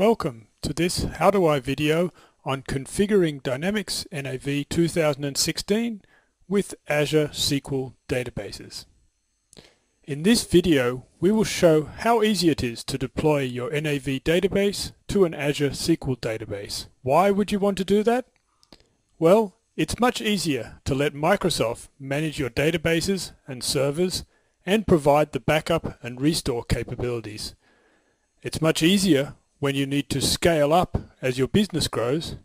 Welcome to this How Do I video on configuring Dynamics NAV 2016 with Azure SQL databases. In this video, we will show how easy it is to deploy your NAV database to an Azure SQL database. Why would you want to do that? Well, it's much easier to let Microsoft manage your databases and servers and provide the backup and restore capabilities. It's much easier when you need to scale up as your business grows.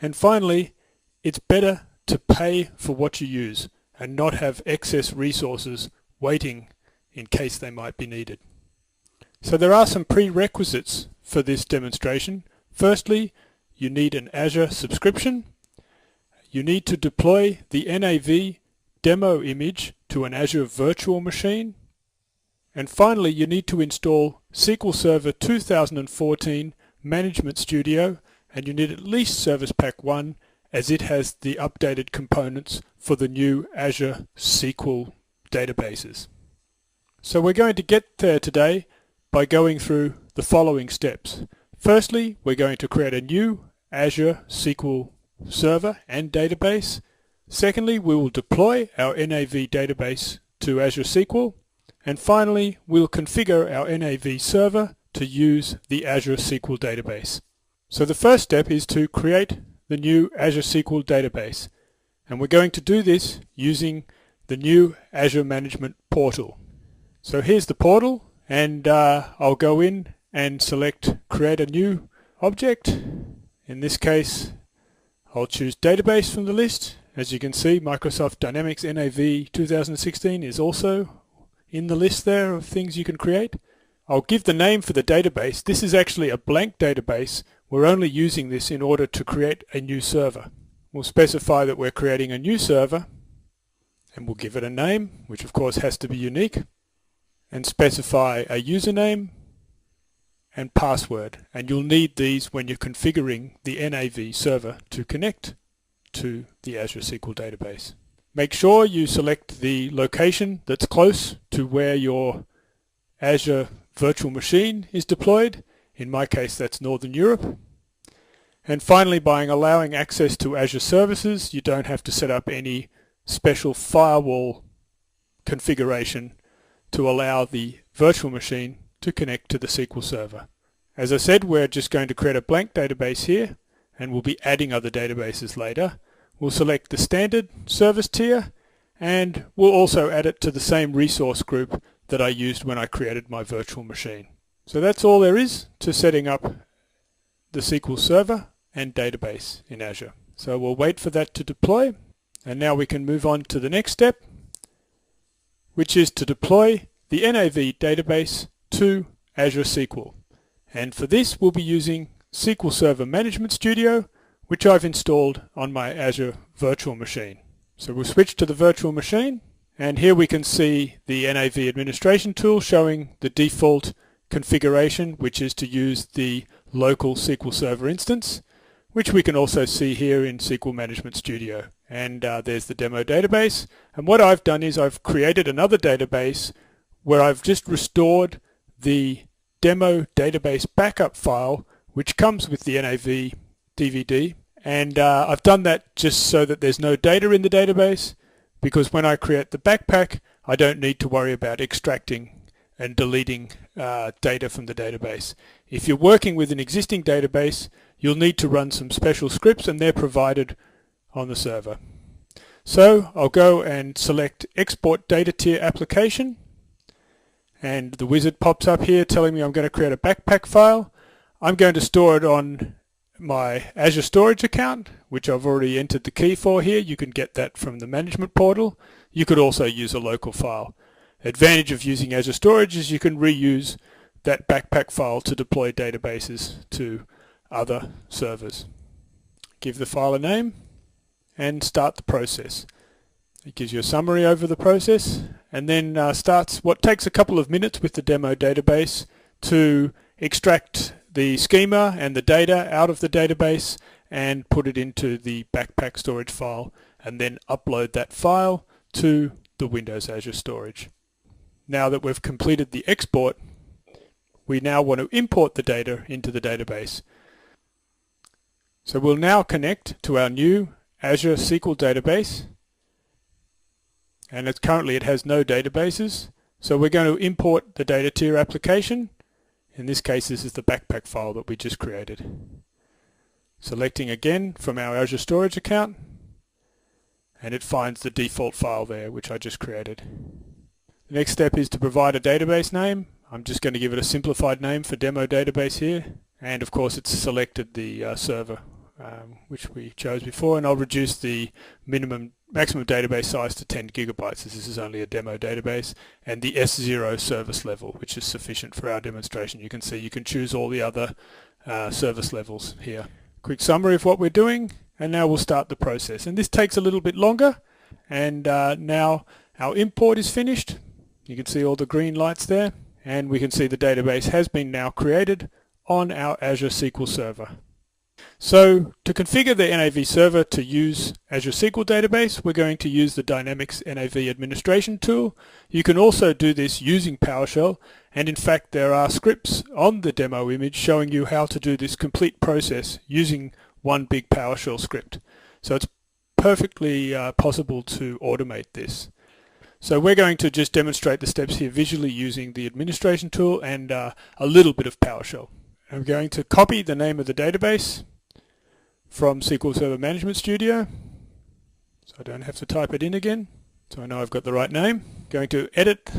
And finally, it's better to pay for what you use and not have excess resources waiting in case they might be needed. So there are some prerequisites for this demonstration. Firstly, you need an Azure subscription. You need to deploy the NAV demo image to an Azure virtual machine. And finally, you need to install SQL Server 2014 Management Studio, and you need at least Service Pack 1 as it has the updated components for the new Azure SQL databases. So we're going to get there today by going through the following steps. Firstly, we're going to create a new Azure SQL server and database. Secondly, we will deploy our NAV database to Azure SQL. And finally, we'll configure our NAV server to use the Azure SQL database. So the first step is to create the new Azure SQL database. And we're going to do this using the new Azure Management Portal. So here's the portal, and I'll go in and select Create a New Object. In this case, I'll choose Database from the list. As you can see, Microsoft Dynamics NAV 2016 is also in the list there of things you can create. I'll give the name for the database. This is actually a blank database. We're only using this in order to create a new server. We'll specify that we're creating a new server, and we'll give it a name, which of course has to be unique, and specify a username and password. And you'll need these when you're configuring the NAV server to connect to the Azure SQL database. Make sure you select the location that's close to where your Azure virtual machine is deployed. In my case, that's Northern Europe. And finally, by allowing access to Azure services, you don't have to set up any special firewall configuration to allow the virtual machine to connect to the SQL server. As I said, we're just going to create a blank database here, and we'll be adding other databases later. We'll select the standard service tier, and we'll also add it to the same resource group that I used when I created my virtual machine. So that's all there is to setting up the SQL Server and database in Azure. So we'll wait for that to deploy, and now we can move on to the next step, which is to deploy the NAV database to Azure SQL. And for this, we'll be using SQL Server Management Studio, which I've installed on my Azure virtual machine. So we'll switch to the virtual machine, and here we can see the NAV administration tool showing the default configuration, which is to use the local SQL Server instance, which we can also see here in SQL Management Studio. And there's the demo database. And what I've done is I've created another database where I've just restored the demo database backup file, which comes with the NAV DVD, and I've done that just so that there's no data in the database, because when I create the backpack, I don't need to worry about extracting and deleting data from the database. If you're working with an existing database, you'll need to run some special scripts, and they're provided on the server. So I'll go and select Export Data Tier Application, and the wizard pops up here telling me I'm going to create a backpack file. I'm going to store it on my Azure Storage account, which I've already entered the key for here. You can get that from the management portal. You could also use a local file. Advantage of using Azure Storage is you can reuse that backpack file to deploy databases to other servers. Give the file a name and start the process. It gives you a summary over the process, and then starts what takes a couple of minutes with the demo database to extract the schema and the data out of the database and put it into the backpack storage file, and then upload that file to the Windows Azure Storage. Now that we've completed the export, we now want to import the data into the database. So we'll now connect to our new Azure SQL database, and currently it has no databases, so we're going to import the data tier application. In this case, this is the backpack file that we just created. Selecting again from our Azure Storage account, and it finds the default file there which I just created. The next step is to provide a database name. I'm just going to give it a simplified name for demo database here, and of course it's selected the server which we chose before, and I'll reduce the maximum database size to 10 gigabytes as this is only a demo database, and the S0 service level, which is sufficient for our demonstration. You can see you can choose all the other service levels here. Quick summary of what we're doing, and now we'll start the process. And this takes a little bit longer, and now our import is finished. You can see all the green lights there, and we can see the database has been now created on our Azure SQL Server. So to configure the NAV server to use Azure SQL database, we're going to use the Dynamics NAV administration tool. You can also do this using PowerShell, and in fact there are scripts on the demo image showing you how to do this complete process using one big PowerShell script. So it's perfectly possible to automate this. So we're going to just demonstrate the steps here visually using the administration tool and a little bit of PowerShell. I'm going to copy the name of the database from SQL Server Management Studio, so I don't have to type it in again, so I know I've got the right name. Going to edit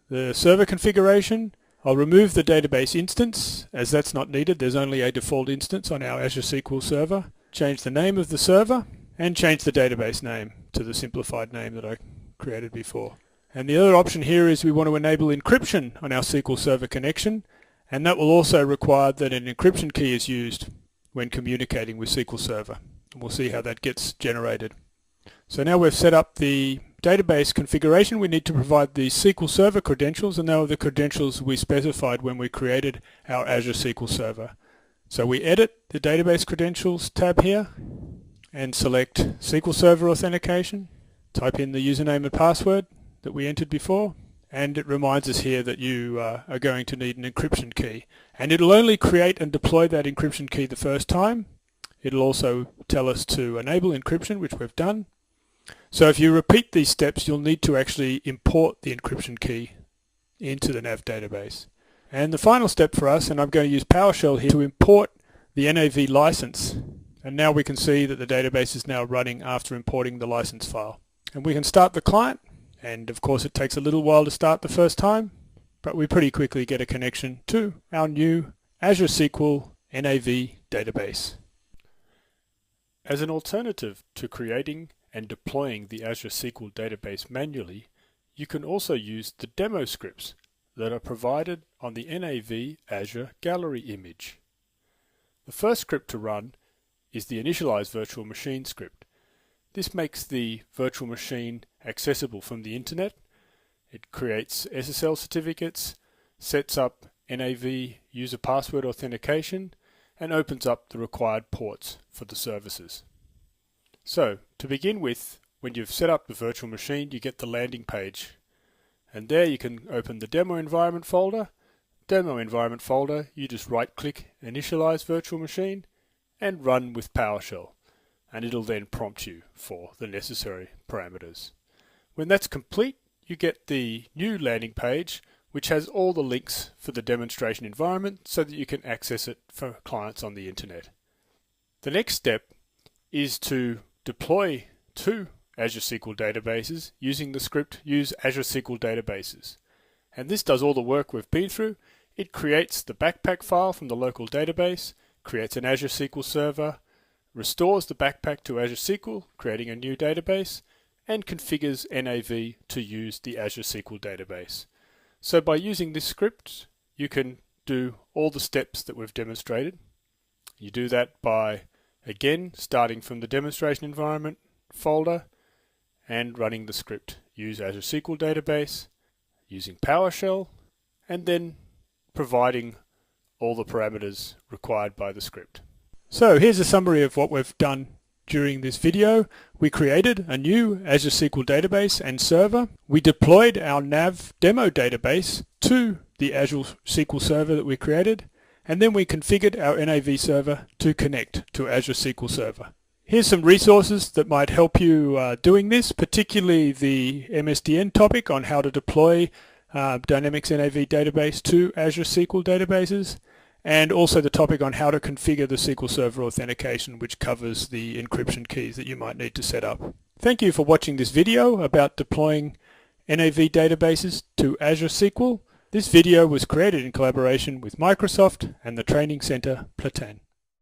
the server configuration. I'll remove the database instance as that's not needed. There's only a default instance on our Azure SQL Server. Change the name of the server and change the database name to the simplified name that I created before. And the other option here is we want to enable encryption on our SQL Server connection, and that will also require that an encryption key is used when communicating with SQL Server. And we'll see how that gets generated. So now we've set up the database configuration. We need to provide the SQL Server credentials, and they are the credentials we specified when we created our Azure SQL Server. So we edit the database credentials tab here and select SQL Server authentication. Type in the username and password that we entered before, and it reminds us here that you are going to need an encryption key, and it'll only create and deploy that encryption key the first time. It'll also tell us to enable encryption, which we've done. So if you repeat these steps, you'll need to actually import the encryption key into the NAV database. And the final step for us, and I'm going to use PowerShell here to import the NAV license, and now we can see that the database is now running after importing the license file. And we can start the client, and of course it takes a little while to start the first time, but we pretty quickly get a connection to our new Azure SQL NAV database. As an alternative to creating and deploying the Azure SQL database manually, you can also use the demo scripts that are provided on the NAV Azure Gallery image. The first script to run is the initialize virtual machine script. This makes the virtual machine accessible from the internet. It creates SSL certificates, sets up NAV user password authentication, and opens up the required ports for the services. So, to begin with, when you've set up the virtual machine, you get the landing page. And there you can open the demo environment folder. Demo environment folder, you just right-click Initialize Virtual Machine and Run with PowerShell. And it'll then prompt you for the necessary parameters. When that's complete, you get the new landing page, which has all the links for the demonstration environment so that you can access it for clients on the internet. The next step is to deploy to Azure SQL databases using the script use Azure SQL databases. And this does all the work we've been through. It creates the backpack file from the local database, creates an Azure SQL server, restores the backpack to Azure SQL, creating a new database, and configures NAV to use the Azure SQL database. So by using this script, you can do all the steps that we've demonstrated. You do that by, again, starting from the demonstration environment folder and running the script. Use Azure SQL database, using PowerShell, and then providing all the parameters required by the script. So here's a summary of what we've done during this video. We created a new Azure SQL database and server. We deployed our NAV demo database to the Azure SQL Server that we created, and then we configured our NAV server to connect to Azure SQL Server. Here's some resources that might help you doing this, particularly the MSDN topic on how to deploy Dynamics NAV database to Azure SQL databases, and also the topic on how to configure the SQL Server authentication, which covers the encryption keys that you might need to set up. Thank you for watching this video about deploying NAV databases to Azure SQL. This video was created in collaboration with Microsoft and the Training Center Platan.